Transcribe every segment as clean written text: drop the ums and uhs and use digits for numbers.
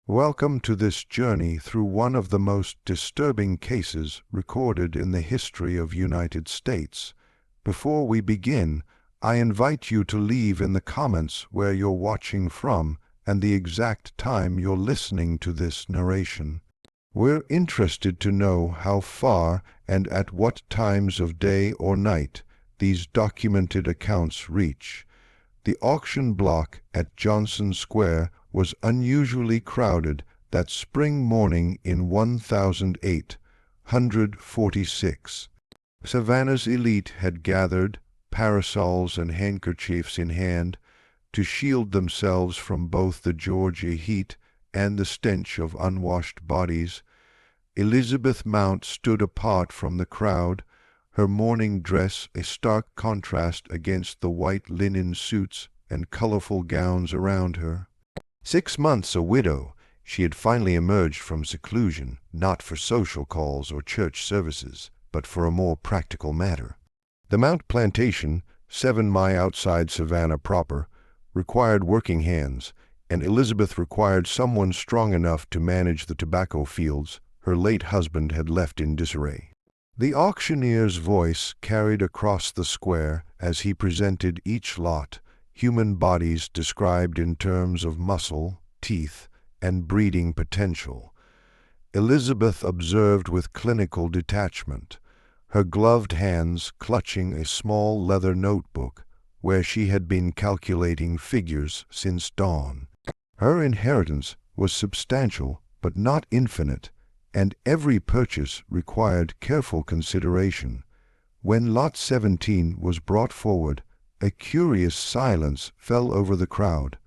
Welcome to this journey through one of the most disturbing cases recorded in the history of United States. Before we begin, I invite you to leave in the comments where you're watching from and the exact time you're listening to this narration. We're interested to know how far and at what times of day or night these documented accounts reach. The auction block at Johnson Square was unusually crowded that spring morning in 1846. Savannah's elite had gathered, parasols and handkerchiefs in hand, to shield themselves from both the Georgia heat and the stench of unwashed bodies. Elizabeth Mount stood apart from the crowd, her mourning dress a stark contrast against the white linen suits and colorful gowns around her. 6 months a widow, she had finally emerged from seclusion, not for social calls or church services, but for a more practical matter. The Mount Plantation, 7 miles outside Savannah proper, required working hands, and Elizabeth required someone strong enough to manage the tobacco fields her late husband had left in disarray. The auctioneer's voice carried across the square as he presented each lot, human bodies described in terms of muscle, teeth, and breeding potential. Elizabeth observed with clinical detachment, her gloved hands clutching a small leather notebook where she had been calculating figures since dawn. Her inheritance was substantial but not infinite, and every purchase required careful consideration. When Lot 17 was brought forward, a curious silence fell over the crowd.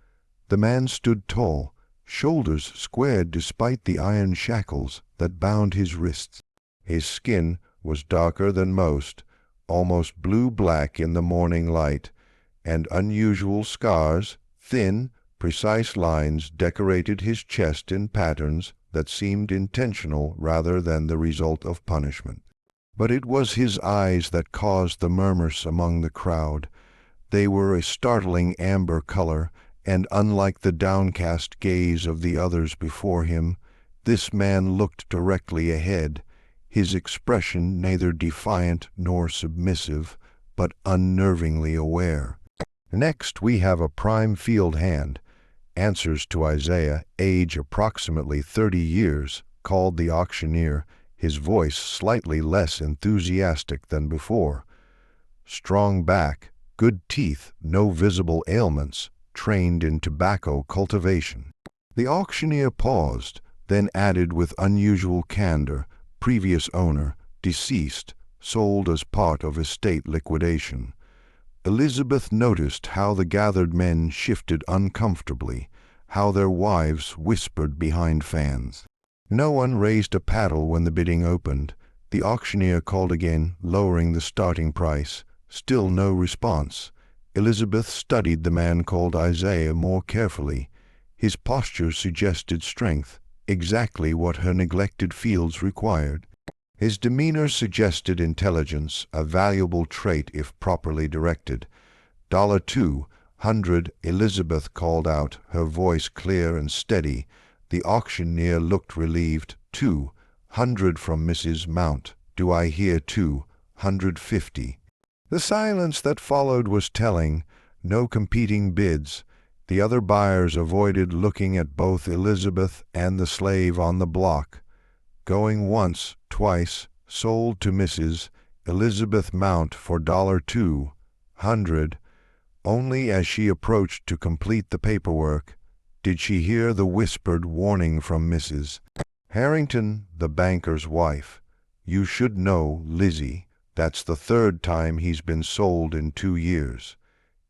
The man stood tall, shoulders squared despite the iron shackles that bound his wrists. His skin was darker than most, almost blue-black in the morning light, and unusual scars, thin, precise lines decorated his chest in patterns that seemed intentional rather than the result of punishment. But it was his eyes that caused the murmurs among the crowd. They were a startling amber color, and unlike the downcast gaze of the others before him, this man looked directly ahead, his expression neither defiant nor submissive, but unnervingly aware. Next we have a prime field hand, answers to Isaiah, age approximately 30 years, called the auctioneer, his voice slightly less enthusiastic than before. Strong back, good teeth, no visible ailments, trained in tobacco cultivation. The auctioneer paused, then added with unusual candor, previous owner, deceased, sold as part of estate liquidation. Elizabeth noticed how the gathered men shifted uncomfortably, how their wives whispered behind fans. No one raised a paddle when the bidding opened. The auctioneer called again, lowering the starting price. Still no response. Elizabeth studied the man called Isaiah more carefully. His posture suggested strength, exactly what her neglected fields required. His demeanor suggested intelligence, a valuable trait if properly directed. $200, Elizabeth called out, her voice clear and steady. The auctioneer looked relieved. 200 from Mrs. Mount. Do I hear 250? The silence that followed was telling. No competing bids. The other buyers avoided looking at both Elizabeth and the slave on the block. Going once, twice, sold to Mrs. Elizabeth Mount for $200. Only as she approached to complete the paperwork did she hear the whispered warning from Mrs. Harrington, the banker's wife. You should know, Lizzie, that's the 3rd time he's been sold in 2 years.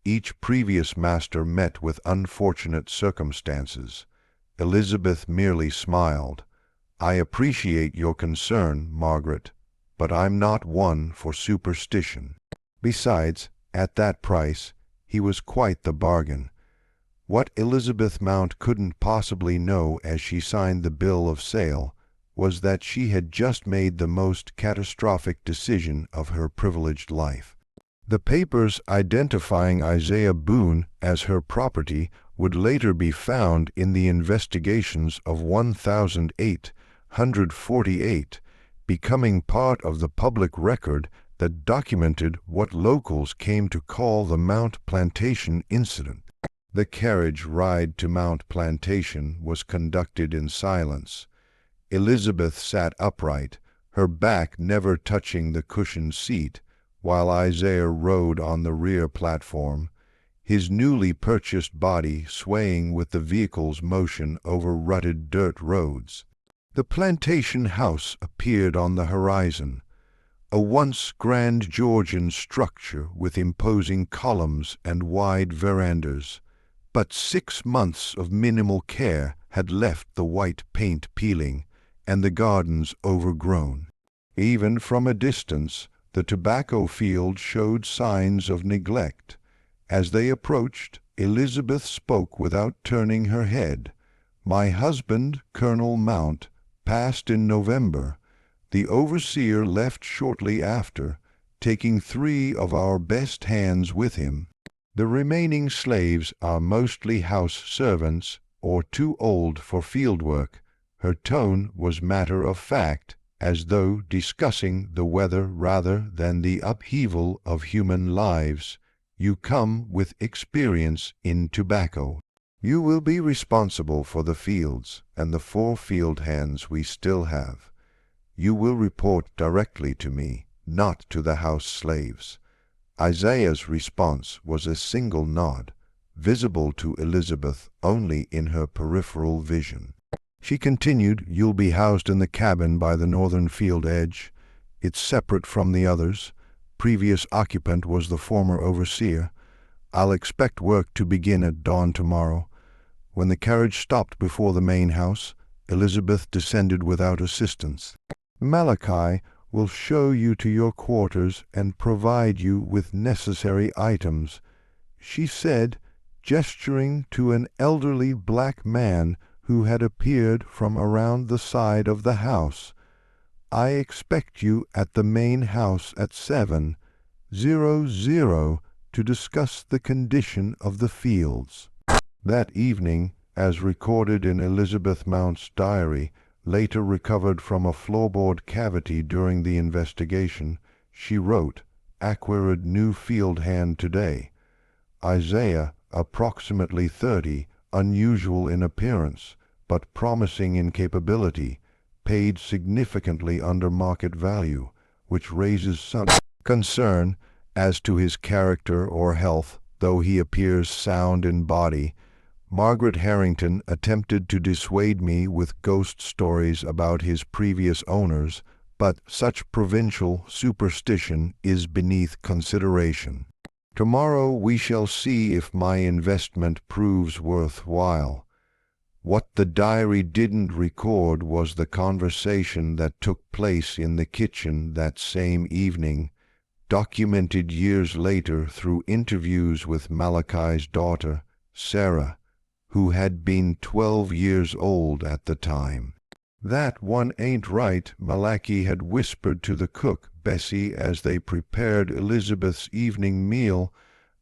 Each previous master met with unfortunate circumstances. Elizabeth merely smiled. I appreciate your concern, Margaret, but I'm not one for superstition. Besides, at that price, he was quite the bargain. What Elizabeth Mount couldn't possibly know as she signed the bill of sale was that she had just made the most catastrophic decision of her privileged life. The papers identifying Isaiah Boon as her property would later be found in the investigations of 1848, becoming part of the public record that documented what locals came to call the Mount Plantation incident. The carriage ride to Mount Plantation was conducted in silence. Elizabeth sat upright, her back never touching the cushioned seat, while Isaiah rode on the rear platform, his newly purchased body swaying with the vehicle's motion over rutted dirt roads. The plantation house appeared on the horizon, a once grand Georgian structure with imposing columns and wide verandas. But 6 months of minimal care had left the white paint peeling and the gardens overgrown. Even from a distance, the tobacco field showed signs of neglect. As they approached, Elizabeth spoke without turning her head. "My husband, Colonel Mount, passed in November. The overseer left shortly after, taking 3 of our best hands with him. The remaining slaves are mostly house servants or too old for field work." Her tone was matter of fact, as though discussing the weather rather than the upheaval of human lives. "You come with experience in tobacco. You will be responsible for the fields and the 4 field hands we still have. You will report directly to me, not to the house slaves." Isaiah's response was a single nod, visible to Elizabeth only in her peripheral vision. She continued, "You'll be housed in the cabin by the northern field edge. It's separate from the others. Previous occupant was the former overseer. I'll expect work to begin at dawn tomorrow." When the carriage stopped before the main house, Elizabeth descended without assistance. "Malachi will show you to your quarters and provide you with necessary items," she said, gesturing to an elderly black man who had appeared from around the side of the house. "I expect you at the main house at 7:00 to discuss the condition of the fields." That evening, as recorded in Elizabeth Mount's diary, later recovered from a floorboard cavity during the investigation, she wrote, "Acquired new field hand today. Isaiah, approximately 30, unusual in appearance, but promising in capability, paid significantly under market value, which raises some concern as to his character or health, though he appears sound in body. Margaret Harrington attempted to dissuade me with ghost stories about his previous owners, but such provincial superstition is beneath consideration. Tomorrow we shall see if my investment proves worthwhile." What the diary didn't record was the conversation that took place in the kitchen that same evening, documented years later through interviews with Malachi's daughter, Sarah, who had been 12 years old at the time. "That one ain't right," Malachi had whispered to the cook, Bessie, as they prepared Elizabeth's evening meal.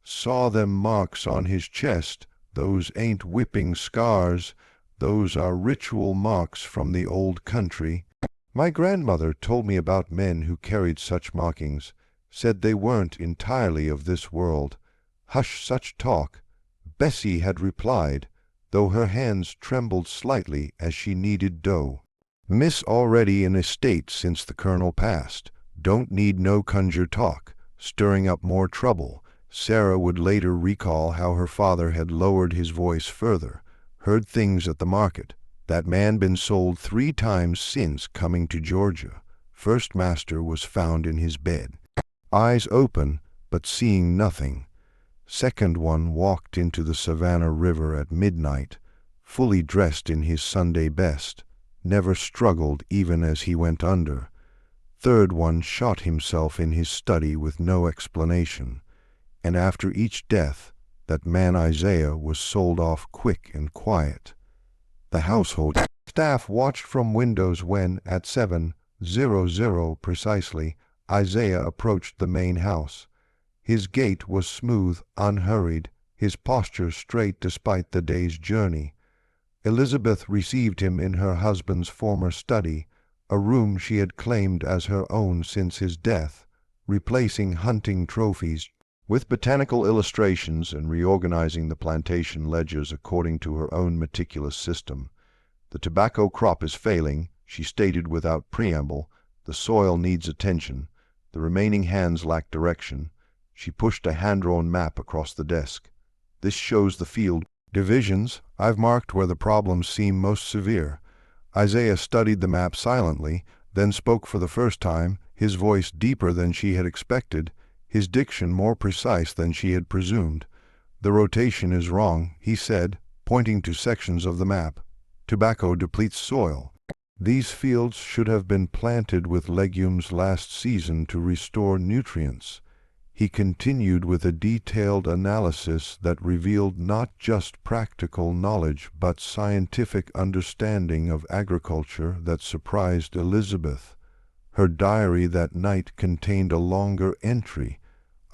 "Saw them marks on his chest. Those ain't whipping scars. Those are ritual marks from the old country. My grandmother told me about men who carried such markings, said they weren't entirely of this world. Hush such talk," Bessie had replied, though her hands trembled slightly as she kneaded dough. "Miss already in a state since the colonel passed. Don't need no conjure talk, stirring up more trouble." Sarah would later recall how her father had lowered his voice further, heard things at the market. That man been sold 3 times since coming to Georgia. First master was found in his bed. Eyes open, but seeing nothing. Second one walked into the Savannah River at midnight, fully dressed in his Sunday best, never struggled even as he went under. Third one shot himself in his study with no explanation, and after each death, that man Isaiah was sold off quick and quiet. The household staff watched from windows when, at 7:00 precisely, Isaiah approached the main house. His gait was smooth, unhurried, his posture straight despite the day's journey. Elizabeth received him in her husband's former study, a room she had claimed as her own since his death, replacing hunting trophies with botanical illustrations and reorganizing the plantation ledgers according to her own meticulous system. The tobacco crop is failing, she stated without preamble. The soil needs attention. The remaining hands lack direction. She pushed a hand-drawn map across the desk. This shows the field divisions. I've marked where the problems seem most severe. Isaiah studied the map silently, then spoke for the first time, his voice deeper than she had expected, his diction more precise than she had presumed. "The rotation is wrong," he said, pointing to sections of the map. "Tobacco depletes soil. These fields should have been planted with legumes last season to restore nutrients." He continued with a detailed analysis that revealed not just practical knowledge but scientific understanding of agriculture that surprised Elizabeth. Her diary that night contained a longer entry.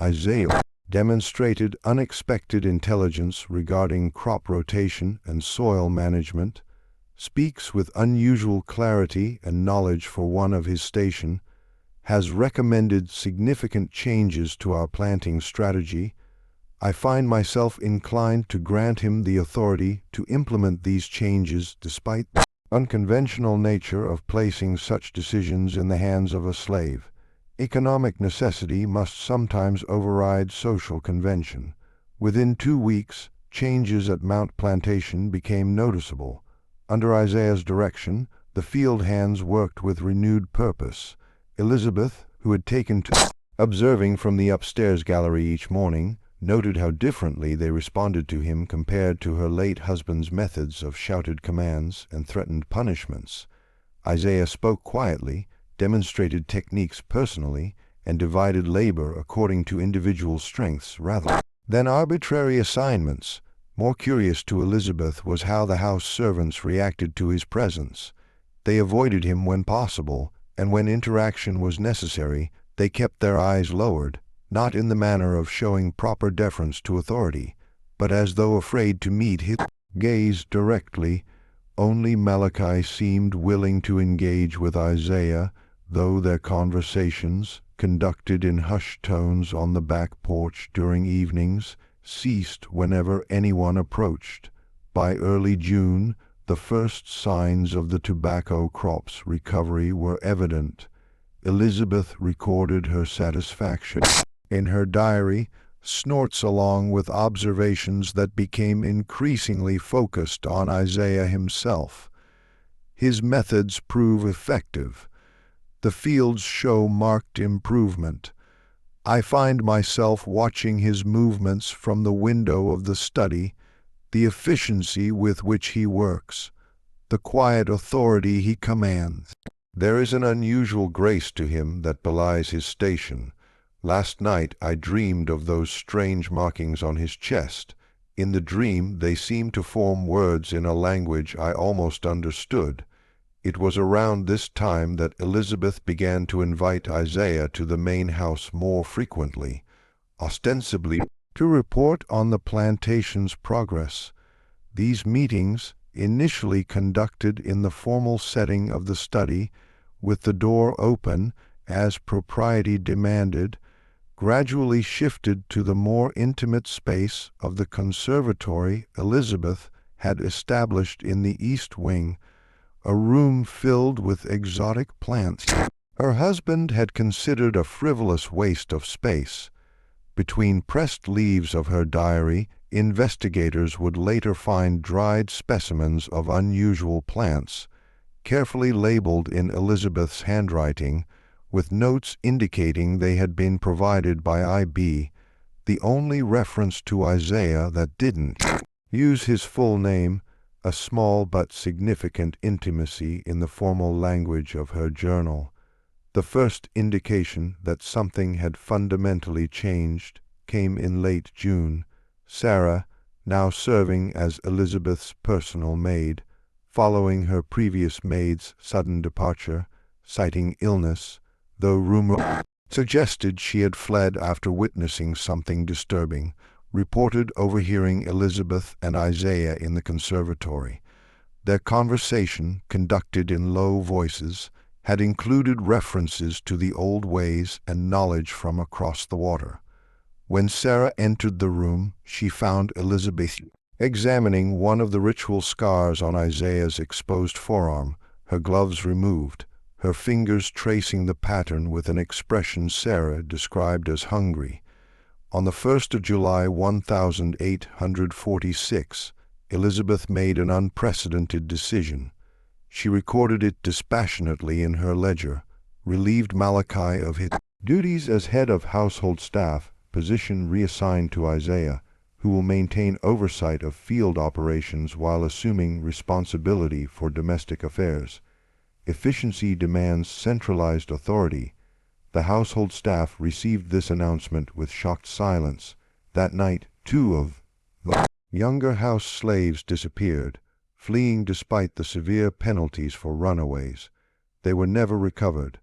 Isaiah demonstrated unexpected intelligence regarding crop rotation and soil management, speaks with unusual clarity and knowledge for one of his station, has recommended significant changes to our planting strategy. I find myself inclined to grant him the authority to implement these changes despite the unconventional nature of placing such decisions in the hands of a slave. Economic necessity must sometimes override social convention. Within 2 weeks, changes at Mount Plantation became noticeable. Under Isaiah's direction, the field hands worked with renewed purpose. Elizabeth, who had taken to observing from the upstairs gallery each morning, noted how differently they responded to him compared to her late husband's methods of shouted commands and threatened punishments. Isaiah spoke quietly, demonstrated techniques personally, and divided labor according to individual strengths rather than arbitrary assignments. More curious to Elizabeth was how the house servants reacted to his presence. They avoided him when possible, and when interaction was necessary, they kept their eyes lowered, not in the manner of showing proper deference to authority, but as though afraid to meet his gaze directly. Only Malachi seemed willing to engage with Isaiah, though their conversations, conducted in hushed tones on the back porch during evenings, ceased whenever anyone approached. By early June, the first signs of the tobacco crop's recovery were evident. Elizabeth recorded her satisfaction in her diary, snorts along with observations that became increasingly focused on Isaiah himself. His methods prove effective. The fields show marked improvement. I find myself watching his movements from the window of the study, the efficiency with which he works, the quiet authority he commands. There is an unusual grace to him that belies his station. Last night I dreamed of those strange markings on his chest. In the dream they seemed to form words in a language I almost understood. It was around this time that Elizabeth began to invite Isaiah to the main house more frequently, ostensibly to report on the plantation's progress. These meetings, initially conducted in the formal setting of the study, with the door open, as propriety demanded, gradually shifted to the more intimate space of the conservatory Elizabeth had established in the east wing, a room filled with exotic plants her husband had considered a frivolous waste of space. Between pressed leaves of her diary, investigators would later find dried specimens of unusual plants, carefully labeled in Elizabeth's handwriting, with notes indicating they had been provided by I.B., the only reference to Isaiah that didn't use his full name, a small but significant intimacy in the formal language of her journal. The first indication that something had fundamentally changed came in late June. Sarah, now serving as Elizabeth's personal maid, following her previous maid's sudden departure, citing illness, though rumor suggested she had fled after witnessing something disturbing, reported overhearing Elizabeth and Isaiah in the conservatory. Their conversation, conducted in low voices, had included references to the old ways and knowledge from across the water. When Sarah entered the room, she found Elizabeth examining one of the ritual scars on Isaiah's exposed forearm, her gloves removed, her fingers tracing the pattern with an expression Sarah described as hungry. On the 1st of July 1846, Elizabeth made an unprecedented decision. She recorded it dispassionately in her ledger, relieved Malachi of his duties as head of household staff, position reassigned to Isaiah, who will maintain oversight of field operations while assuming responsibility for domestic affairs. Efficiency demands centralized authority. The household staff received this announcement with shocked silence. That night, 2 of the younger house slaves disappeared, fleeing despite the severe penalties for runaways. They were never recovered.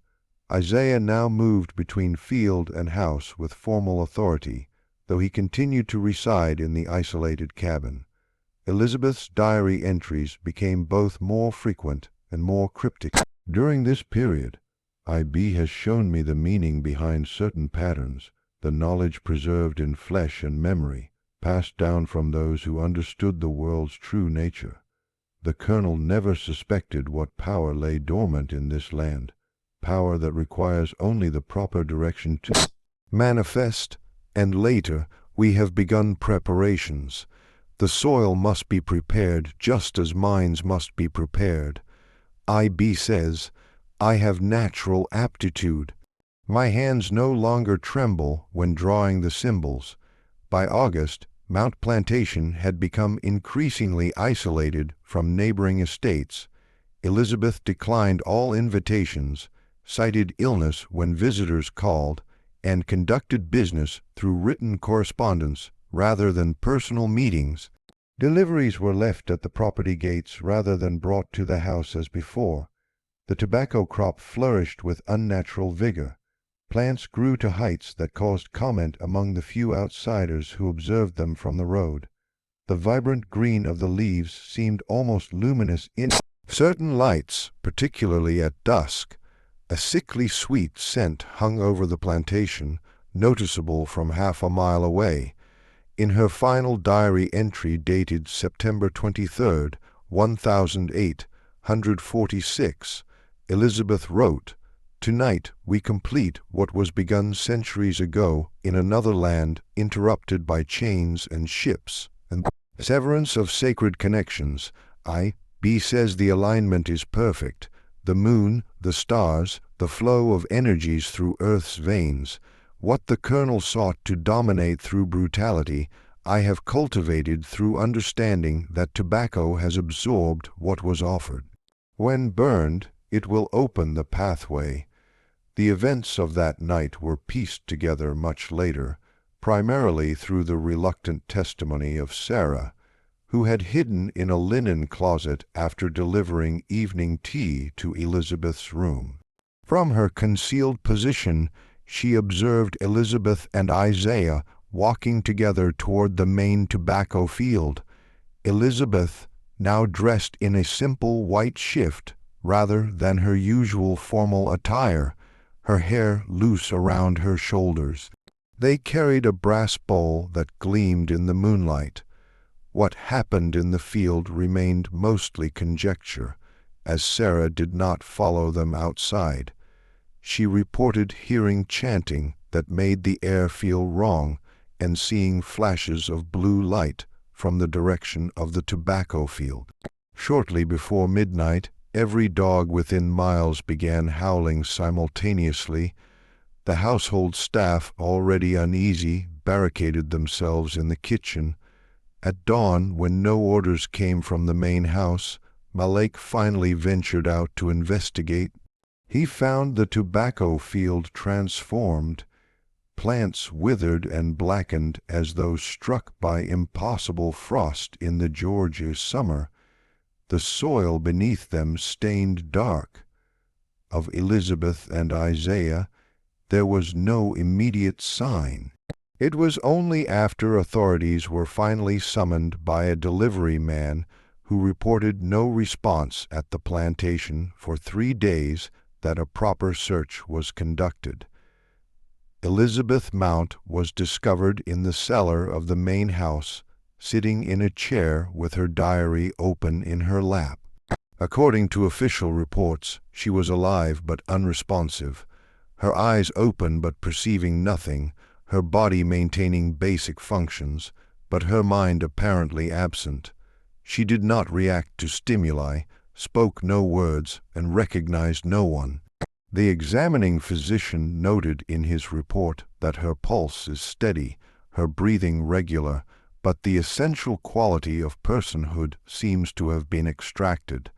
Isaiah now moved between field and house with formal authority, though he continued to reside in the isolated cabin. Elizabeth's diary entries became both more frequent and more cryptic. During this period, IB has shown me the meaning behind certain patterns, the knowledge preserved in flesh and memory, passed down from those who understood the world's true nature. The colonel never suspected what power lay dormant in this land, power that requires only the proper direction to manifest, and later we have begun preparations. The soil must be prepared just as minds must be prepared. IB says, I have natural aptitude. My hands no longer tremble when drawing the symbols. By August, Mount Plantation had become increasingly isolated from neighboring estates. Elizabeth declined all invitations, cited illness when visitors called, and conducted business through written correspondence rather than personal meetings. Deliveries were left at the property gates rather than brought to the house as before. The tobacco crop flourished with unnatural vigor. Plants grew to heights that caused comment among the few outsiders who observed them from the road. The vibrant green of the leaves seemed almost luminous in certain lights, particularly at dusk. A sickly sweet scent hung over the plantation, noticeable from half a mile away. In her final diary entry dated September 23, 1846, Elizabeth wrote, Tonight we complete what was begun centuries ago in another land interrupted by chains and ships and severance of sacred connections. IB says the alignment is perfect. The moon, the stars, the flow of energies through Earth's veins. What the colonel sought to dominate through brutality, I have cultivated through understanding that tobacco has absorbed what was offered. When burned, it will open the pathway. The events of that night were pieced together much later, primarily through the reluctant testimony of Sarah, who had hidden in a linen closet after delivering evening tea to Elizabeth's room. From her concealed position, she observed Elizabeth and Isaiah walking together toward the main tobacco field. Elizabeth, now dressed in a simple white shift rather than her usual formal attire, her hair loose around her shoulders. They carried a brass bowl that gleamed in the moonlight. What happened in the field remained mostly conjecture, as Sarah did not follow them outside. She reported hearing chanting that made the air feel wrong and seeing flashes of blue light from the direction of the tobacco field. Shortly before midnight, every dog within miles began howling simultaneously. The household staff, already uneasy, barricaded themselves in the kitchen. At dawn, when no orders came from the main house, Malek finally ventured out to investigate. He found the tobacco field transformed. Plants withered and blackened as though struck by impossible frost in the Georgia summer. The soil beneath them stained dark. Of Elizabeth and Isaiah, there was no immediate sign. It was only after authorities were finally summoned by a delivery man who reported no response at the plantation for 3 days that a proper search was conducted. Elizabeth Mount was discovered in the cellar of the main house, sitting in a chair with her diary open in her lap. According to official reports, she was alive but unresponsive, her eyes open but perceiving nothing, her body maintaining basic functions, but her mind apparently absent. She did not react to stimuli, spoke no words, and recognized no one. The examining physician noted in his report that her pulse is steady, her breathing regular, but the essential quality of personhood seems to have been extracted.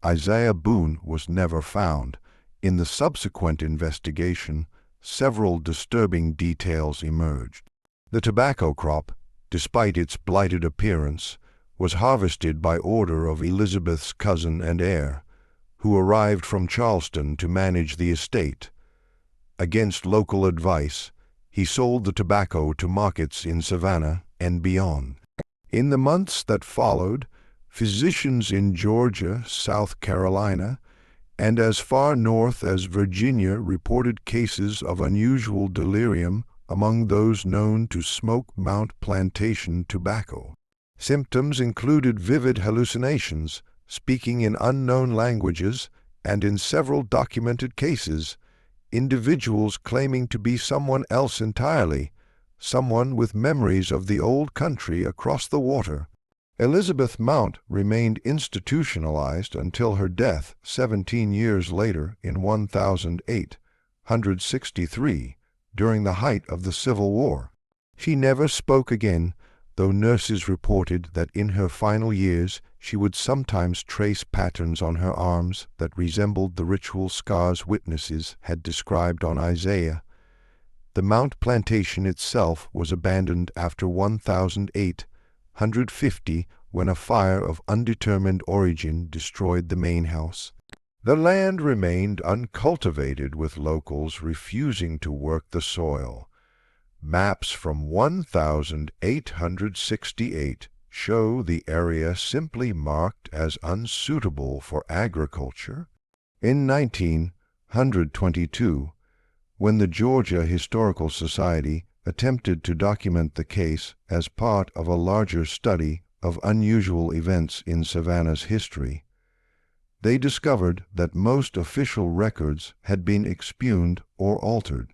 Isaiah Boon was never found. In the subsequent investigation, several disturbing details emerged. The tobacco crop, despite its blighted appearance, was harvested by order of Elizabeth's cousin and heir, who arrived from Charleston to manage the estate. Against local advice, he sold the tobacco to markets in Savannah and beyond. In the months that followed, physicians in Georgia, South Carolina, and as far north as Virginia reported cases of unusual delirium among those known to smoke Mount Plantation tobacco. Symptoms included vivid hallucinations, speaking in unknown languages, and in several documented cases, individuals claiming to be someone else entirely, someone with memories of the old country across the water. Elizabeth Mount remained institutionalized until her death 17 years later in 1863, during the height of the Civil War. She never spoke again, though nurses reported that in her final years she would sometimes trace patterns on her arms that resembled the ritual scars witnesses had described on Isaiah. The Mount Plantation itself was abandoned after 1850 when a fire of undetermined origin destroyed the main house. The land remained uncultivated, with locals refusing to work the soil. Maps from 1868 show the area simply marked as unsuitable for agriculture. In 1922, when the Georgia Historical Society attempted to document the case as part of a larger study of unusual events in Savannah's history, they discovered that most official records had been expugned or altered.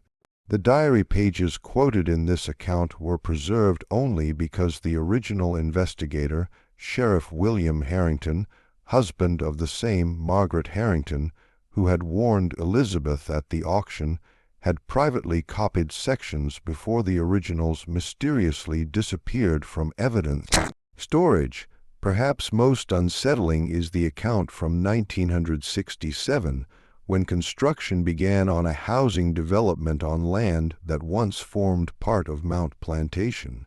The diary pages quoted in this account were preserved only because the original investigator, Sheriff William Harrington, husband of the same Margaret Harrington, who had warned Elizabeth at the auction, had privately copied sections before the originals mysteriously disappeared from evidence storage. Perhaps most unsettling is the account from 1967, when construction began on a housing development on land that once formed part of Mount Plantation.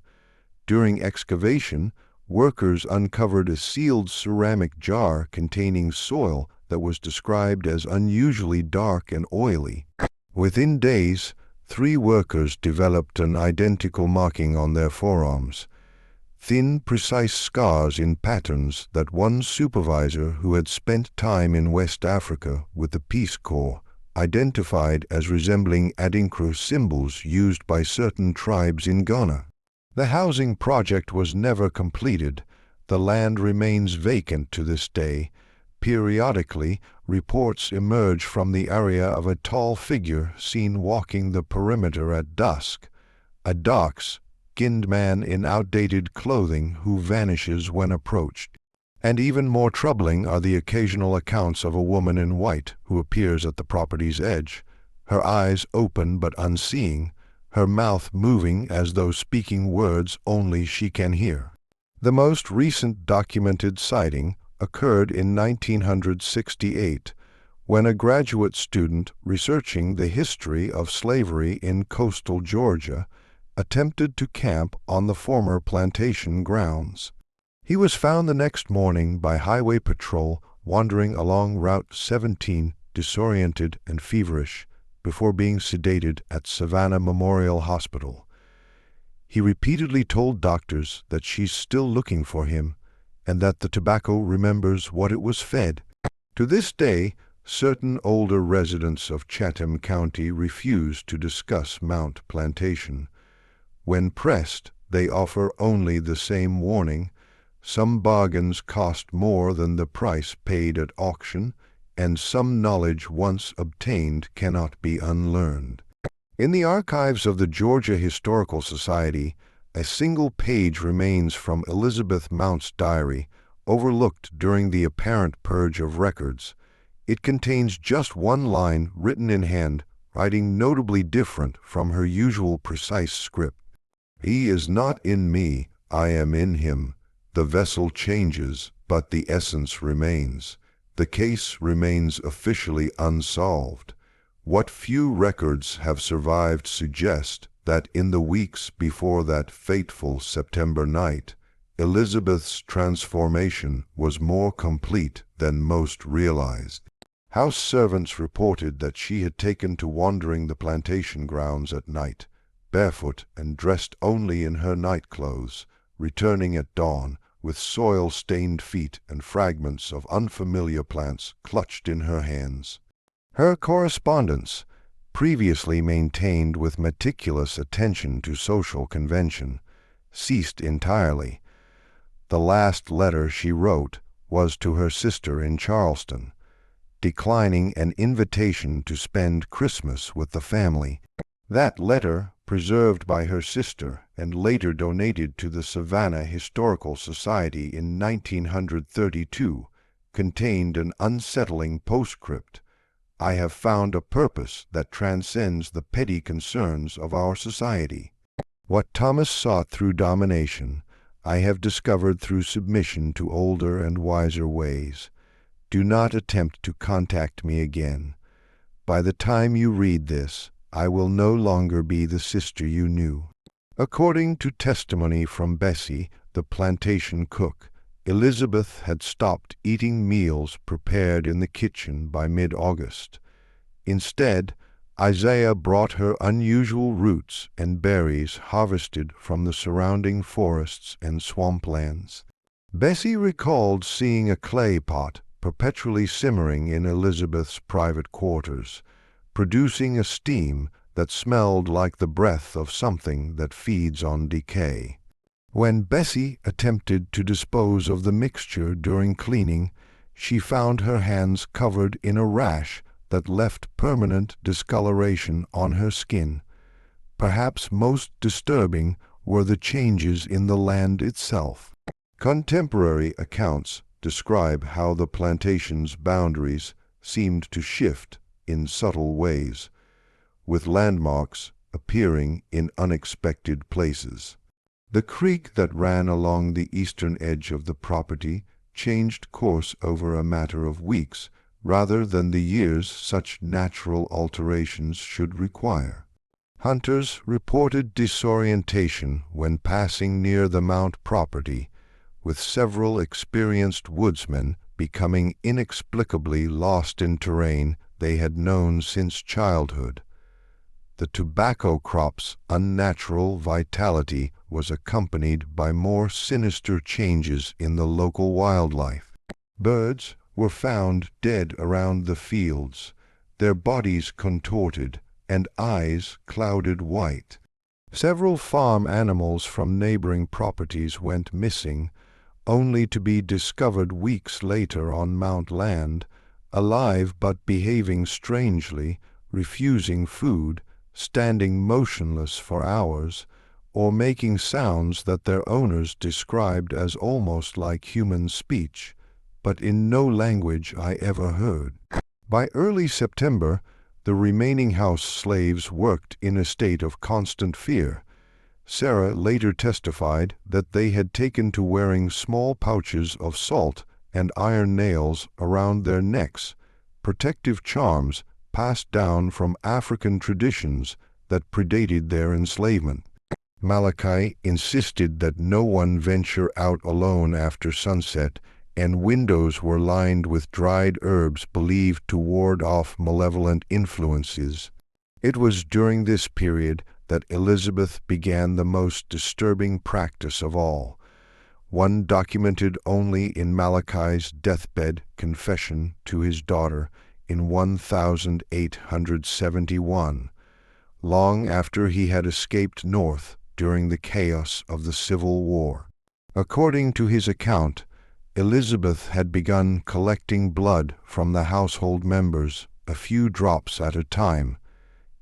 During excavation, workers uncovered a sealed ceramic jar containing soil that was described as unusually dark and oily. Within days, 3 workers developed an identical marking on their forearms, thin, precise scars in patterns that one supervisor who had spent time in West Africa with the Peace Corps identified as resembling Adinkra symbols used by certain tribes in Ghana. The housing project was never completed. The land remains vacant to this day. Periodically, reports emerge from the area of a tall figure seen walking the perimeter at dusk, a dark-skinned man in outdated clothing who vanishes when approached. And even more troubling are the occasional accounts of a woman in white who appears at the property's edge, her eyes open but unseeing, her mouth moving as though speaking words only she can hear. The most recent documented sighting occurred in 1968, when a graduate student researching the history of slavery in coastal Georgia attempted to camp on the former plantation grounds. He was found the next morning by highway patrol wandering along Route 17, disoriented and feverish, before being sedated at Savannah Memorial Hospital. He repeatedly told doctors that she's still looking for him, and that the tobacco remembers what it was fed. To this day, certain older residents of Chatham County refuse to discuss Mount Plantation. When pressed, they offer only the same warning: some bargains cost more than the price paid at auction, and some knowledge once obtained cannot be unlearned. In the archives of the Georgia Historical Society, a single page remains from Elizabeth Mount's diary, overlooked during the apparent purge of records. It contains just one line written in hand, writing notably different from her usual precise script. "He is not in me, I am in him. The vessel changes, but the essence remains. The case remains officially unsolved. What few records have survived suggest that in the weeks before that fateful September night, Elizabeth's transformation was more complete than most realized." House servants reported that she had taken to wandering the plantation grounds at night, barefoot and dressed only in her night clothes, returning at dawn with soil-stained feet and fragments of unfamiliar plants clutched in her hands. Her correspondence, previously maintained with meticulous attention to social convention, ceased entirely. The last letter she wrote was to her sister in Charleston, declining an invitation to spend Christmas with the family. That letter, preserved by her sister and later donated to the Savannah Historical Society in 1932, contained an unsettling postscript: "I have found a purpose that transcends the petty concerns of our society. What Thomas sought through domination, I have discovered through submission to older and wiser ways. Do not attempt to contact me again. By the time you read this, I will no longer be the sister you knew." According to testimony from Bessie, the plantation cook, Elizabeth had stopped eating meals prepared in the kitchen by mid-August. Instead, Isaiah brought her unusual roots and berries harvested from the surrounding forests and swamplands. Bessie recalled seeing a clay pot perpetually simmering in Elizabeth's private quarters, producing a steam that smelled like the breath of something that feeds on decay. When Bessie attempted to dispose of the mixture during cleaning, she found her hands covered in a rash that left permanent discoloration on her skin. Perhaps most disturbing were the changes in the land itself. Contemporary accounts describe how the plantation's boundaries seemed to shift in subtle ways, with landmarks appearing in unexpected places. The creek that ran along the eastern edge of the property changed course over a matter of weeks, rather than the years such natural alterations should require. Hunters reported disorientation when passing near the Mount property, with several experienced woodsmen becoming inexplicably lost in terrain they had known since childhood. The tobacco crop's unnatural vitality was accompanied by more sinister changes in the local wildlife. Birds were found dead around the fields, their bodies contorted and eyes clouded white. Several farm animals from neighboring properties went missing, only to be discovered weeks later on Mount land, alive but behaving strangely, refusing food, standing motionless for hours, or making sounds that their owners described as almost like human speech, but in no language I ever heard. By early September, the remaining house slaves worked in a state of constant fear. Sarah later testified that they had taken to wearing small pouches of salt and iron nails around their necks, protective charms passed down from African traditions that predated their enslavement. Malachi insisted that no one venture out alone after sunset, and windows were lined with dried herbs believed to ward off malevolent influences. It was during this period that Elizabeth began the most disturbing practice of all, one documented only in Malachi's deathbed confession to his daughter in 1871, long after he had escaped north during the chaos of the Civil War. According to his account, Elizabeth had begun collecting blood from the household members, a few drops at a time,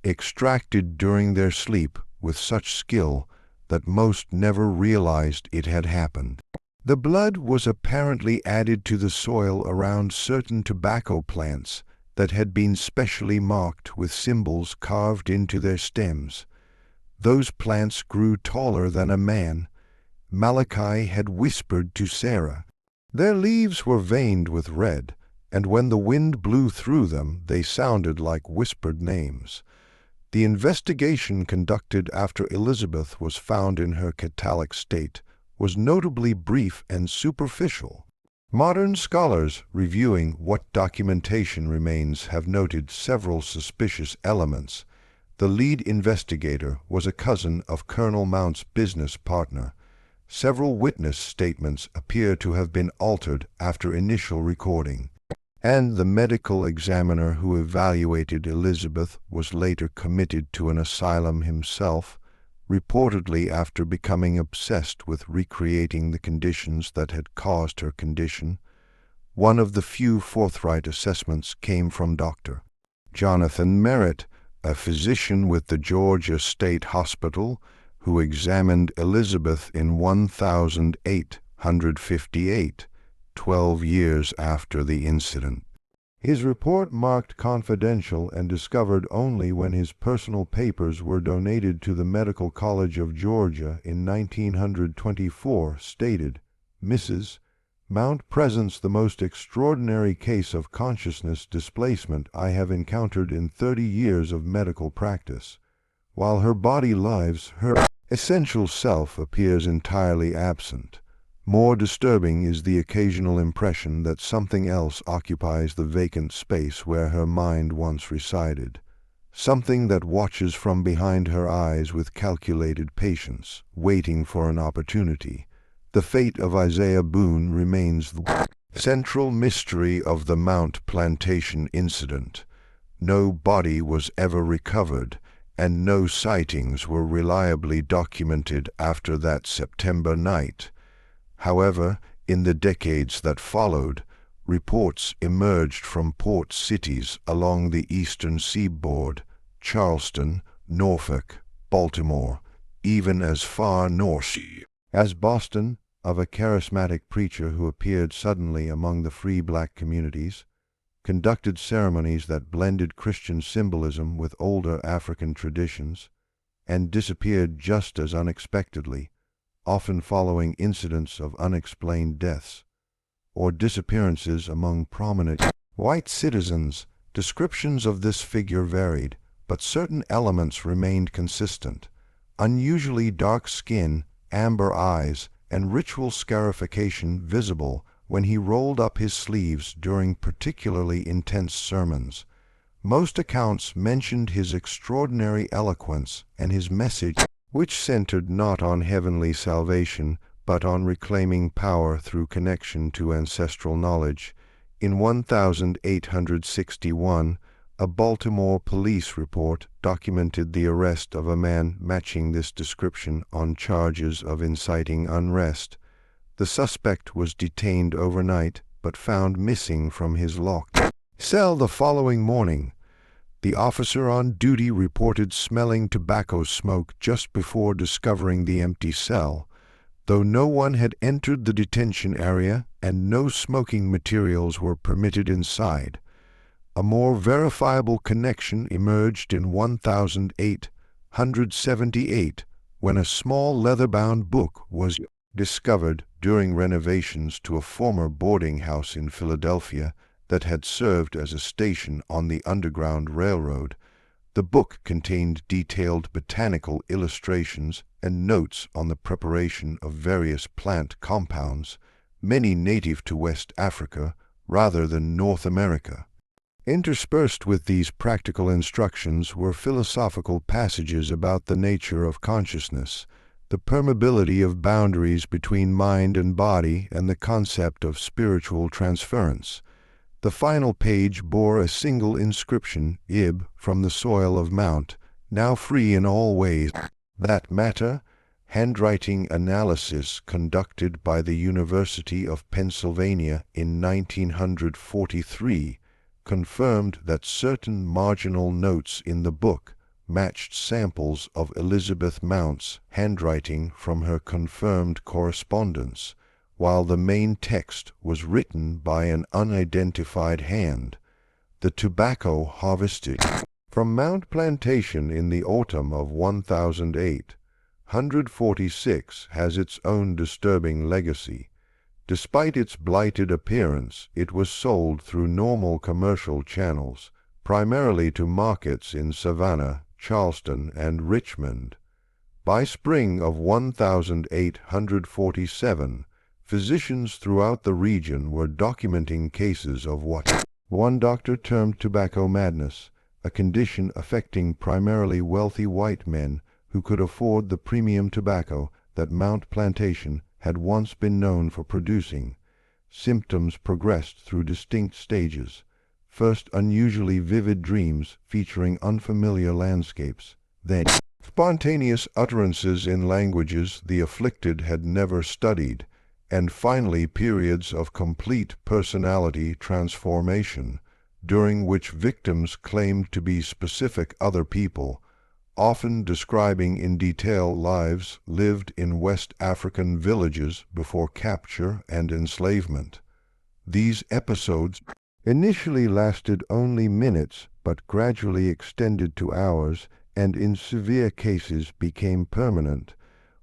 extracted during their sleep with such skill that most never realized it had happened. The blood was apparently added to the soil around certain tobacco plants that had been specially marked with symbols carved into their stems. Those plants grew taller than a man. Malachi had whispered to Sarah. Their leaves were veined with red, and when the wind blew through them, they sounded like whispered names. The investigation conducted after Elizabeth was found in her catalic state was notably brief and superficial. Modern scholars reviewing what documentation remains have noted several suspicious elements. The lead investigator was a cousin of Colonel Mount's business partner. Several witness statements appear to have been altered after initial recording, and the medical examiner who evaluated Elizabeth was later committed to an asylum himself, reportedly after becoming obsessed with recreating the conditions that had caused her condition. One of the few forthright assessments came from Dr. Jonathan Merritt, a physician with the Georgia State Hospital, who examined Elizabeth in 1858, 12 years after the incident. His report, marked confidential and discovered only when his personal papers were donated to the Medical College of Georgia in 1924, stated, "Mrs. Mount presents the most extraordinary case of consciousness displacement I have encountered in 30 years of medical practice. While her body lives, her essential self appears entirely absent. More disturbing is the occasional impression that something else occupies the vacant space where her mind once resided, something that watches from behind her eyes with calculated patience, waiting for an opportunity. The fate of Isaiah Boon remains the central mystery of the Mount Plantation incident. No body was ever recovered, and no sightings were reliably documented after that September night. However, in the decades that followed, reports emerged from port cities along the eastern seaboard, Charleston, Norfolk, Baltimore, even as far north as Boston, of a charismatic preacher who appeared suddenly among the free black communities, conducted ceremonies that blended Christian symbolism with older African traditions, and disappeared just as unexpectedly, often following incidents of unexplained deaths, or disappearances among prominent white citizens. Descriptions of this figure varied, but certain elements remained consistent: unusually dark skin, amber eyes, and ritual scarification visible when he rolled up his sleeves during particularly intense sermons. Most accounts mentioned his extraordinary eloquence and his message, which centered not on heavenly salvation, but on reclaiming power through connection to ancestral knowledge. In 1861, a Baltimore police report documented the arrest of a man matching this description on charges of inciting unrest. The suspect was detained overnight, but found missing from his locked cell the following morning. The officer on duty reported smelling tobacco smoke just before discovering the empty cell, though no one had entered the detention area and no smoking materials were permitted inside. A more verifiable connection emerged in 1878, when a small leather-bound book was discovered during renovations to a former boarding house in Philadelphia that had served as a station on the Underground Railroad. The book contained detailed botanical illustrations and notes on the preparation of various plant compounds, many native to West Africa rather than North America. Interspersed with these practical instructions were philosophical passages about the nature of consciousness, the permeability of boundaries between mind and body, and the concept of spiritual transference. The final page bore a single inscription, Ib, from the soil of Mount, now free in all ways. That matter, handwriting analysis conducted by the University of Pennsylvania in 1943 confirmed that certain marginal notes in the book matched samples of Elizabeth Mount's handwriting from her confirmed correspondence, while the main text was written by an unidentified hand. The tobacco harvested from Mount Plantation in the autumn of 1008, 146 has its own disturbing legacy. Despite its blighted appearance, it was sold through normal commercial channels, primarily to markets in Savannah, Charleston, and Richmond. By spring of 1847, physicians throughout the region were documenting cases of what one doctor termed tobacco madness, a condition affecting primarily wealthy white men who could afford the premium tobacco that Mount Plantation had once been known for producing. Symptoms progressed through distinct stages. First, unusually vivid dreams featuring unfamiliar landscapes. Then, spontaneous utterances in languages the afflicted had never studied. And finally, periods of complete personality transformation, during which victims claimed to be specific other people, often describing in detail lives lived in West African villages before capture and enslavement. These episodes initially lasted only minutes, but gradually extended to hours, and in severe cases became permanent.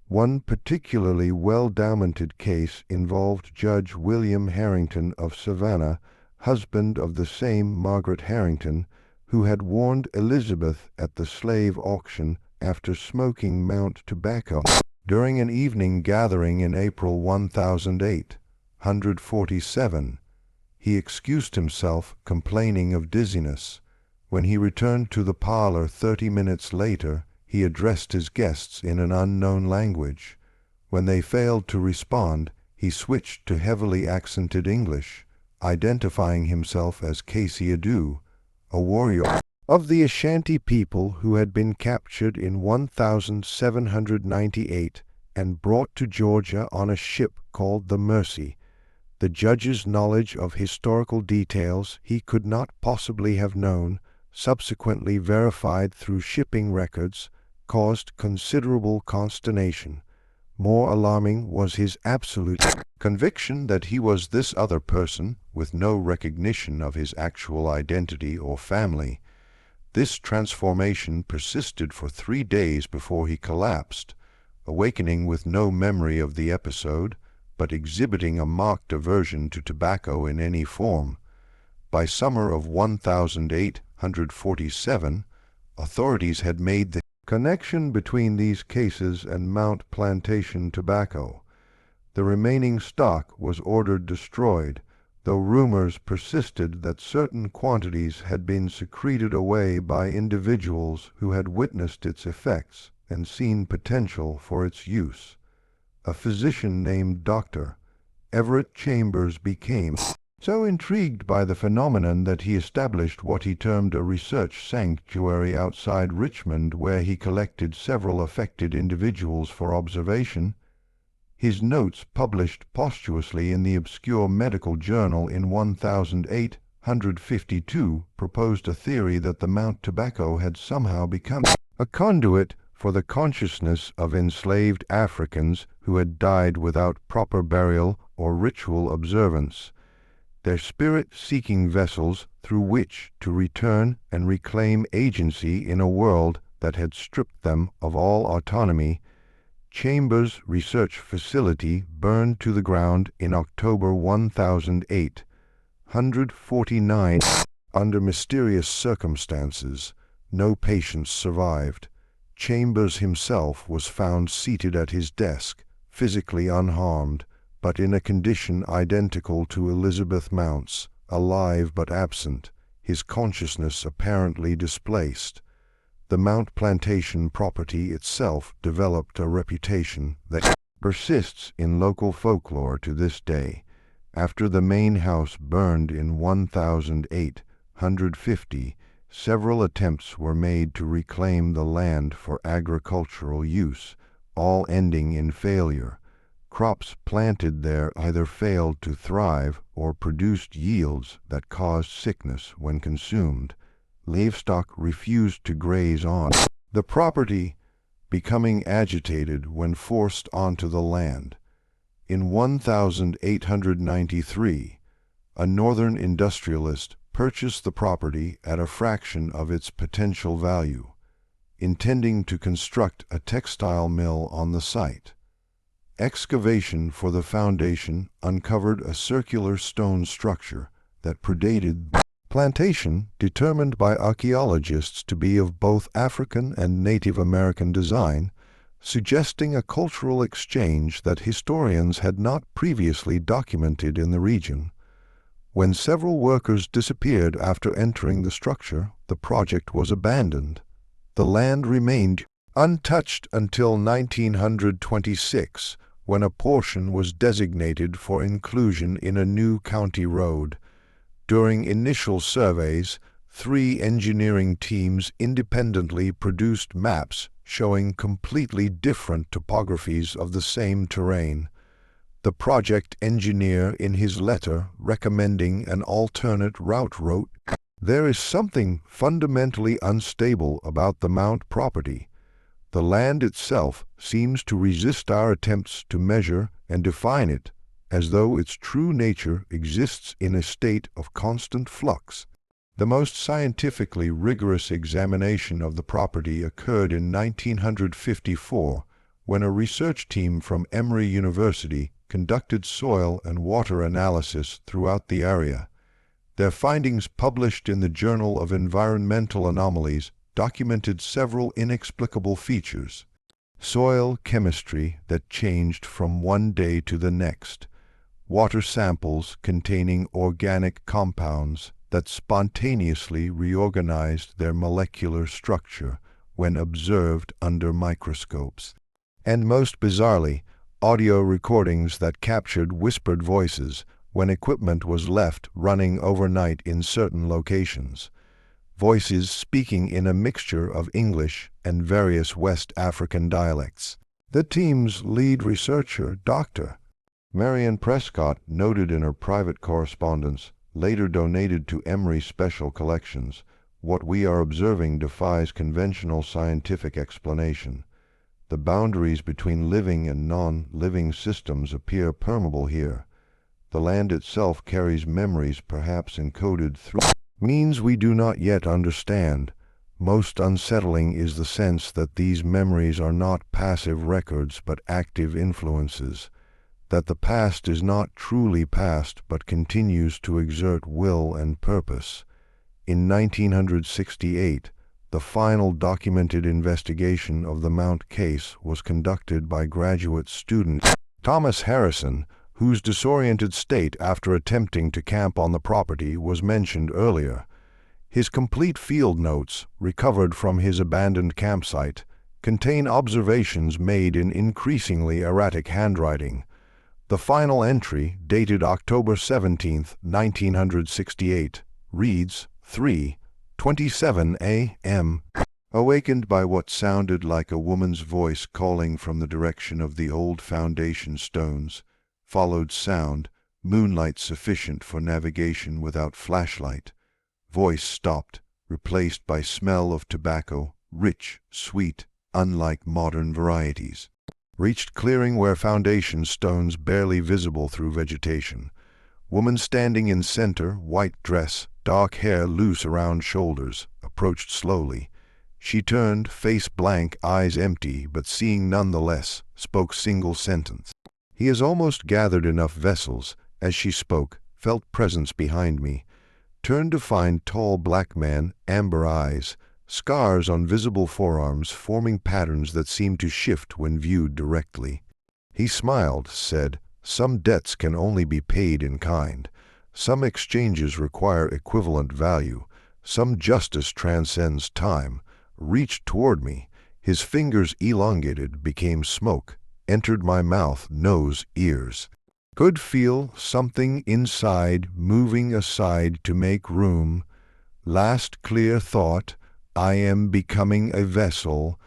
One particularly well-documented case involved Judge William Harrington of Savannah, husband of the same Margaret Harrington, who had warned Elizabeth at the slave auction after smoking Mount tobacco during an evening gathering in April 1008, 147. He excused himself, complaining of dizziness. When he returned to the parlor 30 minutes later, he addressed his guests in an unknown language. When they failed to respond, he switched to heavily accented English, identifying himself as Casey Adu, a warrior of the Ashanti people who had been captured in 1798 and brought to Georgia on a ship called the Mercy. The judge's knowledge of historical details he could not possibly have known, subsequently verified through shipping records, caused considerable consternation. More alarming was his absolute conviction that he was this other person, with no recognition of his actual identity or family. This transformation persisted for 3 days before he collapsed, awakening with no memory of the episode, but exhibiting a marked aversion to tobacco in any form. By summer of 1847, authorities had made the connection between these cases and Mount Plantation tobacco. The remaining stock was ordered destroyed, though rumors persisted that certain quantities had been secreted away by individuals who had witnessed its effects and seen potential for its use. A physician named Dr. Everett Chambers became so intrigued by the phenomenon that he established what he termed a research sanctuary outside Richmond, where he collected several affected individuals for observation. His notes, published posthumously in the obscure medical journal in 1852, proposed a theory that the Mount tobacco had somehow become a conduit for the consciousness of enslaved Africans who had died without proper burial or ritual observance, their spirit-seeking vessels through which to return and reclaim agency in a world that had stripped them of all autonomy. Chambers' research facility burned to the ground in October 1008, 149. Under mysterious circumstances, no patients survived. Chambers himself was found seated at his desk, physically unharmed, but in a condition identical to Elizabeth Mount's, alive but absent. his consciousness apparently displaced. The Mount Plantation property itself developed a reputation that persists in local folklore to this day. After the main house burned in 1850, several attempts were made to reclaim the land for agricultural use, all ending in failure. Crops planted there either failed to thrive or produced yields that caused sickness when consumed. Livestock refused to graze on the property, becoming agitated when forced onto the land. In 1893, a northern industrialist purchased the property at a fraction of its potential value, intending to construct a textile mill on the site. Excavation for the foundation uncovered a circular stone structure that predated Plantation, determined by archaeologists to be of both African and Native American design, suggesting a cultural exchange that historians had not previously documented in the region. When several workers disappeared after entering the structure, the project was abandoned. The land remained untouched until 1926, when a portion was designated for inclusion in a new county road. During initial surveys, 3 engineering teams independently produced maps showing completely different topographies of the same terrain. The project engineer in his letter recommending an alternate route wrote, "There is something fundamentally unstable about the Mount property. The land itself seems to resist our attempts to measure and define it, as though its true nature exists in a state of constant flux." The most scientifically rigorous examination of the property occurred in 1954, when a research team from Emory University conducted soil and water analysis throughout the area. Their findings, published in the Journal of Environmental Anomalies, documented several inexplicable features. Soil chemistry that changed from one day to the next. Water samples containing organic compounds that spontaneously reorganized their molecular structure when observed under microscopes. And most bizarrely, audio recordings that captured whispered voices when equipment was left running overnight in certain locations. Voices speaking in a mixture of English and various West African dialects. The team's lead researcher, Dr. Marion Prescott, noted in her private correspondence, later donated to Emory Special Collections, "What we are observing defies conventional scientific explanation. The boundaries between living and non-living systems appear permeable here. The land itself carries memories perhaps encoded through means we do not yet understand. Most unsettling is the sense that these memories are not passive records but active influences, that the past is not truly past but continues to exert will and purpose." In 1968, the final documented investigation of the Mount case was conducted by graduate student Thomas Harrison, whose disoriented state after attempting to camp on the property was mentioned earlier. His complete field notes, recovered from his abandoned campsite, contain observations made in increasingly erratic handwriting. The final entry, dated October 17, 1968, reads 3:27 a.m. Awakened by what sounded like a woman's voice calling from the direction of the old foundation stones, followed sound, moonlight sufficient for navigation without flashlight. Voice stopped, replaced by smell of tobacco, rich, sweet, unlike modern varieties. Reached clearing where foundation stones barely visible through vegetation. Woman standing in center, white dress, dark hair loose around shoulders, approached slowly. She turned, face blank, eyes empty, but seeing nonetheless, spoke single sentence. He has almost gathered enough vessels, as she spoke, felt presence behind me. Turned to find tall black man, amber eyes, scars on visible forearms forming patterns that seemed to shift when viewed directly. He smiled, said, "Some debts can only be paid in kind. Some exchanges require equivalent value. Some justice transcends time, reached toward me. His fingers elongated, became smoke, entered my mouth, nose, ears. Could feel something inside moving aside to make room. Last clear thought, I am becoming a vessel.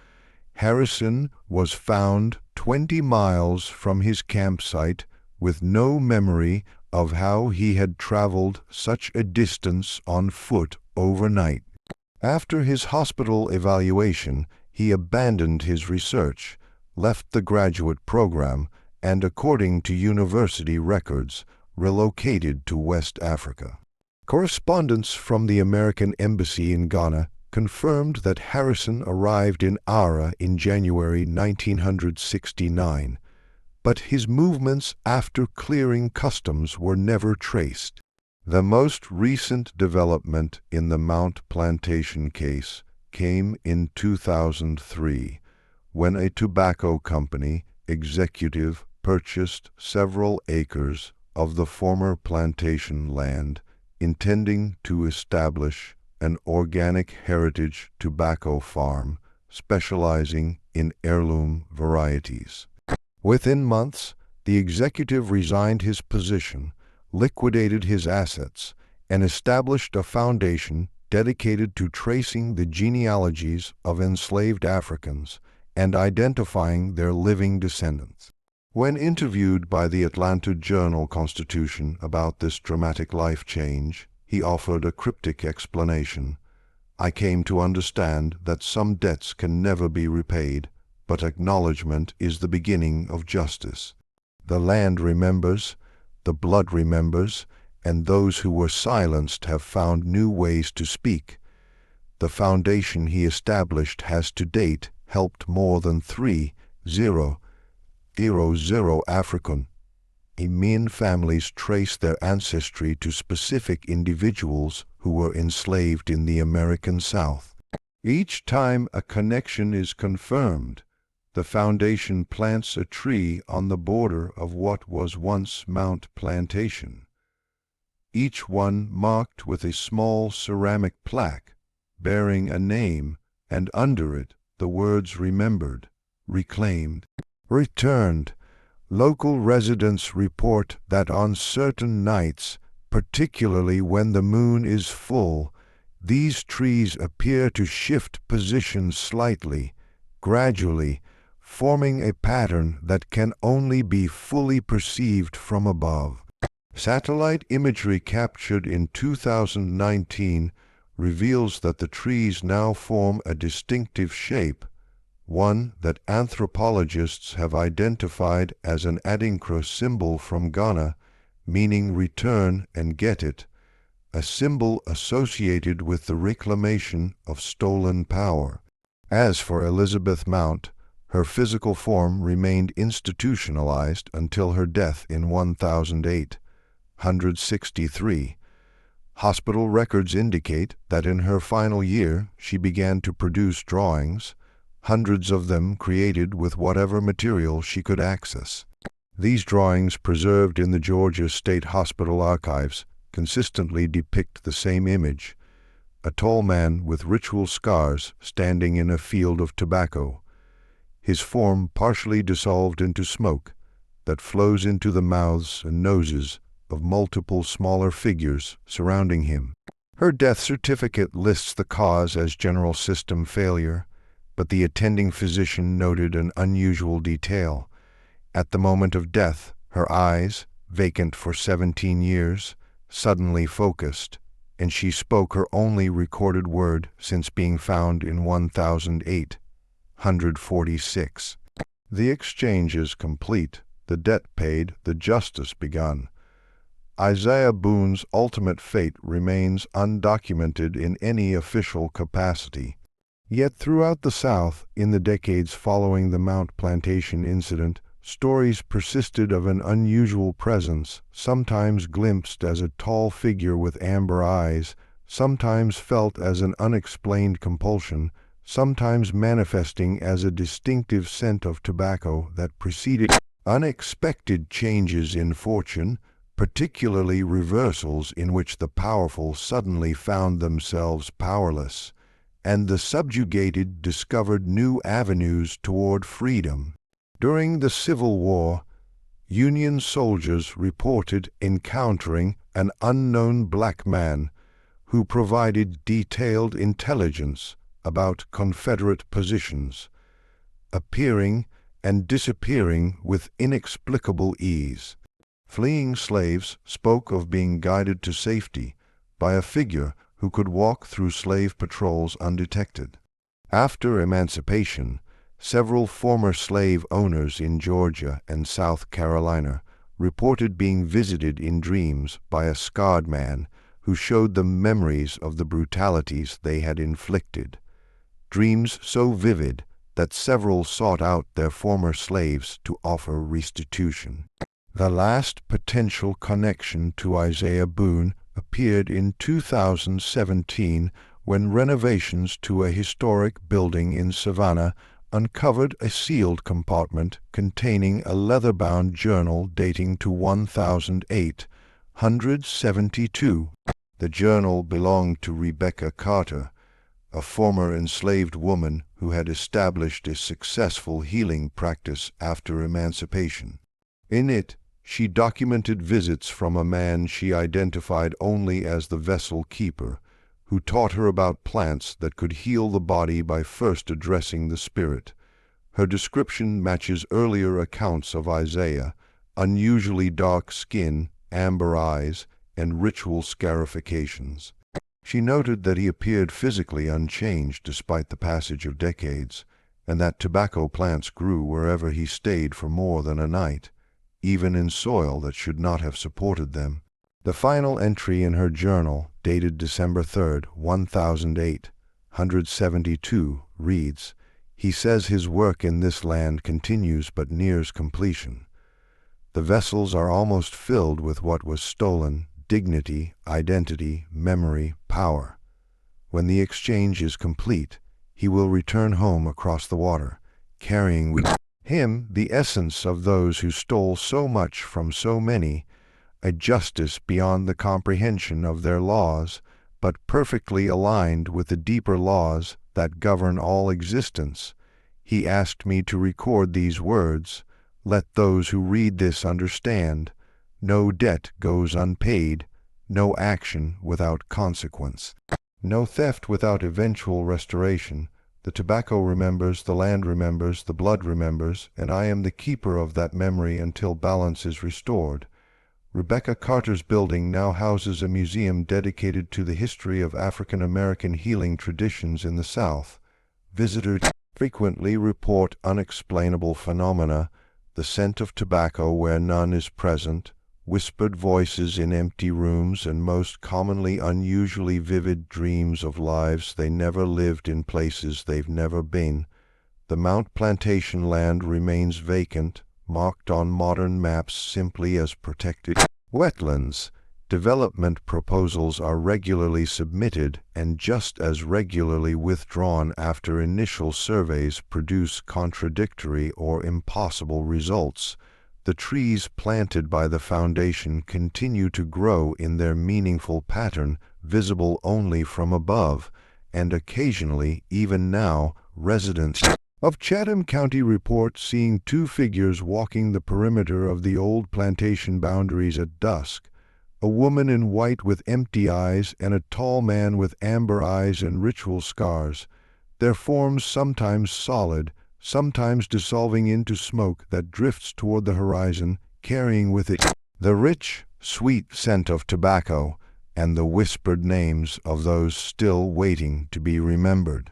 Harrison was found 20 miles from his campsite with no memory of how he had traveled such a distance on foot overnight. After his hospital evaluation, he abandoned his research, left the graduate program, and according to university records, relocated to West Africa. Correspondence from the American Embassy in Ghana confirmed that Harrison arrived in Ara in January 1969, but his movements after clearing customs were never traced. The most recent development in the Mount Plantation case came in 2003, when a tobacco company executive purchased several acres of the former plantation land, intending to establish an organic heritage tobacco farm specializing in heirloom varieties. Within months, the executive resigned his position, liquidated his assets, and established a foundation dedicated to tracing the genealogies of enslaved Africans and identifying their living descendants. When interviewed by the Atlanta Journal-Constitution about this dramatic life change, he offered a cryptic explanation. I came to understand that some debts can never be repaid, but acknowledgement is the beginning of justice. The land remembers, the blood remembers, and those who were silenced have found new ways to speak. The foundation he established has to date helped more than 3,000 African Indian families trace their ancestry to specific individuals who were enslaved in the American South. Each time a connection is confirmed, the foundation plants a tree on the border of what was once Mount Plantation, each one marked with a small ceramic plaque bearing a name, and under it the words remembered, reclaimed, returned. Local residents report that on certain nights, particularly when the moon is full, these trees appear to shift position slightly, gradually, forming a pattern that can only be fully perceived from above. Satellite imagery captured in 2019 reveals that the trees now form a distinctive shape, one that anthropologists have identified as an Adinkra symbol from Ghana, meaning return and get it, a symbol associated with the reclamation of stolen power. As for Elizabeth Mount, her physical form remained institutionalized until her death in 1863. Hospital records indicate that in her final year she began to produce drawings, hundreds of them created with whatever material she could access. These drawings, preserved in the Georgia State Hospital archives, consistently depict the same image: a tall man with ritual scars standing in a field of tobacco, his form partially dissolved into smoke that flows into the mouths and noses of multiple smaller figures surrounding him. Her death certificate lists the cause as general system failure, but the attending physician noted an unusual detail. At the moment of death, her eyes, vacant for 17 years, suddenly focused, and she spoke her only recorded word since being found in 1846. The exchange is complete, the debt paid, the justice begun. Isaiah Boon's ultimate fate remains undocumented in any official capacity. Yet throughout the South, in the decades following the Mount Plantation incident, stories persisted of an unusual presence, sometimes glimpsed as a tall figure with amber eyes, sometimes felt as an unexplained compulsion, sometimes manifesting as a distinctive scent of tobacco that preceded unexpected changes in fortune, particularly reversals in which the powerful suddenly found themselves powerless, and the subjugated discovered new avenues toward freedom. During the Civil War, Union soldiers reported encountering an unknown black man who provided detailed intelligence about Confederate positions, appearing and disappearing with inexplicable ease. Fleeing slaves spoke of being guided to safety by a figure who could walk through slave patrols undetected. After emancipation, several former slave owners in Georgia and South Carolina reported being visited in dreams by a scarred man who showed them memories of the brutalities they had inflicted, dreams so vivid that several sought out their former slaves to offer restitution. The last potential connection to Isaiah Boon appeared in 2017 when renovations to a historic building in Savannah uncovered a sealed compartment containing a leather-bound journal dating to 1872. The journal belonged to Rebecca Carter, a former enslaved woman who had established a successful healing practice after emancipation. In it, she documented visits from a man she identified only as the vessel keeper, who taught her about plants that could heal the body by first addressing the spirit. Her description matches earlier accounts of Isaiah: unusually dark skin, amber eyes, and ritual scarifications. She noted that he appeared physically unchanged despite the passage of decades, and that tobacco plants grew wherever he stayed for more than a night, even in soil that should not have supported them. The final entry in her journal, dated December 3, 1872, reads, "He says his work in this land continues but nears completion. The vessels are almost filled with what was stolen: dignity, identity, memory, power. When the exchange is complete, he will return home across the water, carrying with him the essence of those who stole so much from so many, a justice beyond the comprehension of their laws, but perfectly aligned with the deeper laws that govern all existence. He asked me to record these words: let those who read this understand. No debt goes unpaid, no action without consequence, no theft without eventual restoration. The tobacco remembers, the land remembers, the blood remembers, and I am the keeper of that memory until balance is restored." Rebecca Carter's building now houses a museum dedicated to the history of African American healing traditions in the South. Visitors frequently report unexplainable phenomena: the scent of tobacco where none is present, whispered voices in empty rooms, and most commonly unusually vivid dreams of lives they never lived in places they've never been. The Mount Plantation land remains vacant, marked on modern maps simply as protected wetlands. Development proposals are regularly submitted and just as regularly withdrawn after initial surveys produce contradictory or impossible results. The trees planted by the foundation continue to grow in their meaningful pattern, visible only from above, and occasionally, even now, residents of Chatham County report seeing two figures walking the perimeter of the old plantation boundaries at dusk: a woman in white with empty eyes and a tall man with amber eyes and ritual scars, their forms sometimes solid, sometimes dissolving into smoke that drifts toward the horizon, carrying with it the rich, sweet scent of tobacco and the whispered names of those still waiting to be remembered.